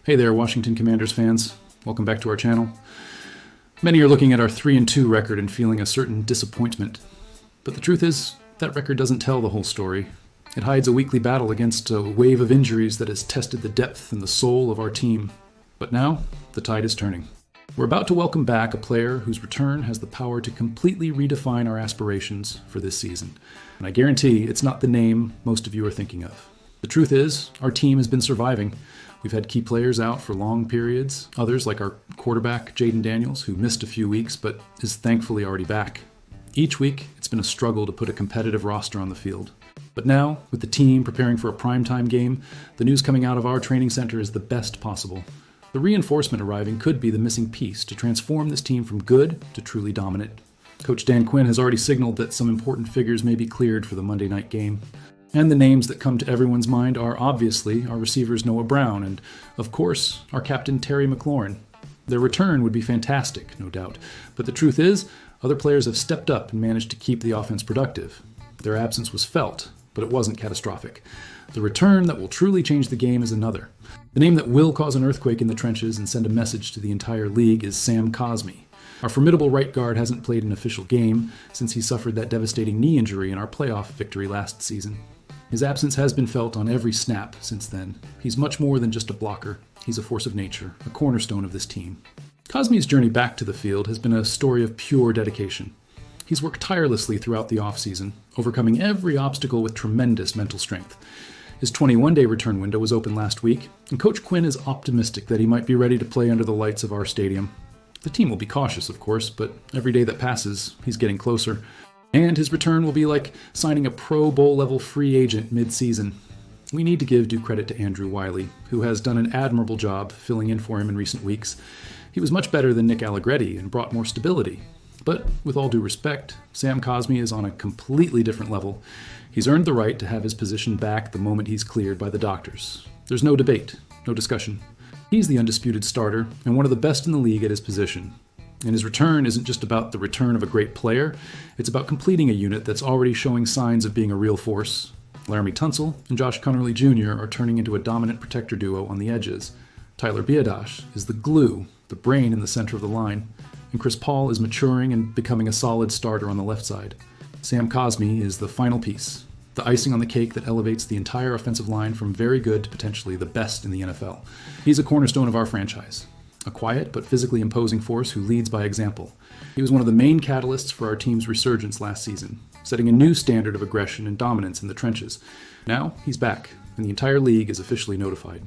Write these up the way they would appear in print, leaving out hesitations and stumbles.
Hey there, Washington Commanders fans. Welcome back to our channel. Many are looking at our 3-2 record and feeling a certain disappointment. But the truth is, that record doesn't tell the whole story. It hides a weekly battle against a wave of injuries that has tested the depth and the soul of our team. But now, the tide is turning. We're about to welcome back a player whose return has the power to completely redefine our aspirations for this season. And I guarantee it's not the name most of you are thinking of. The truth is, our team has been surviving. We've had key players out for long periods, others like our quarterback, Jaden Daniels, who missed a few weeks but is thankfully already back. Each week, it's been a struggle to put a competitive roster on the field. But now, with the team preparing for a primetime game, the news coming out of our training center is the best possible. The reinforcement arriving could be the missing piece to transform this team from good to truly dominant. Coach Dan Quinn has already signaled that some important figures may be cleared for the Monday night game. And the names that come to everyone's mind are obviously our receivers Noah Brown and, of course, our captain Terry McLaurin. Their return would be fantastic, no doubt, but the truth is, other players have stepped up and managed to keep the offense productive. Their absence was felt, but it wasn't catastrophic. The return that will truly change the game is another. The name that will cause an earthquake in the trenches and send a message to the entire league is Sam Cosmi. Our formidable right guard hasn't played an official game since he suffered that devastating knee injury in our playoff victory last season. His absence has been felt on every snap since then. He's much more than just a blocker. He's a force of nature, a cornerstone of this team. Cosmi's journey back to the field has been a story of pure dedication. He's worked tirelessly throughout the offseason, overcoming every obstacle with tremendous mental strength. His 21-day return window was open last week, and Coach Quinn is optimistic that he might be ready to play under the lights of our stadium. The team will be cautious, of course, but every day that passes, he's getting closer. And his return will be like signing a Pro Bowl-level free agent mid-season. We need to give due credit to Andrew Wiley, who has done an admirable job filling in for him in recent weeks. He was much better than Nick Allegretti and brought more stability. But with all due respect, Sam Cosmi is on a completely different level. He's earned the right to have his position back the moment he's cleared by the doctors. There's no debate, no discussion. He's the undisputed starter and one of the best in the league at his position. And his return isn't just about the return of a great player, it's about completing a unit that's already showing signs of being a real force. Laramie Tunsil and Josh Conerly Jr. are turning into a dominant protector duo on the edges. Tyler Biadasz is the glue, the brain in the center of the line. And Chris Paul is maturing and becoming a solid starter on the left side. Sam Cosmi is the final piece, the icing on the cake that elevates the entire offensive line from very good to potentially the best in the NFL. He's a cornerstone of our franchise. A quiet but physically imposing force who leads by example. He was one of the main catalysts for our team's resurgence last season, setting a new standard of aggression and dominance in the trenches. Now, he's back, and the entire league is officially notified.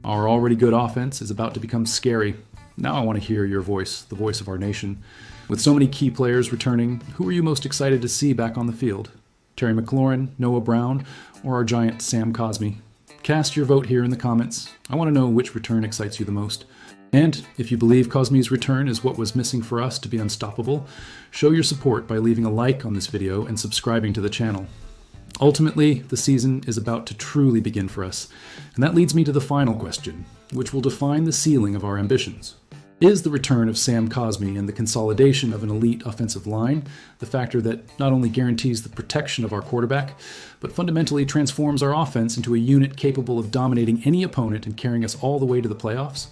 Our already good offense is about to become scary. Now I want to hear your voice, the voice of our nation. With so many key players returning, who are you most excited to see back on the field? Terry McLaurin, Noah Brown, or our giant Sam Cosmi? Cast your vote here in the comments. I want to know which return excites you the most. And if you believe Cosmi's return is what was missing for us to be unstoppable, show your support by leaving a like on this video and subscribing to the channel. Ultimately, the season is about to truly begin for us, and that leads me to the final question, which will define the ceiling of our ambitions. Is the return of Sam Cosmi and the consolidation of an elite offensive line the factor that not only guarantees the protection of our quarterback, but fundamentally transforms our offense into a unit capable of dominating any opponent and carrying us all the way to the playoffs?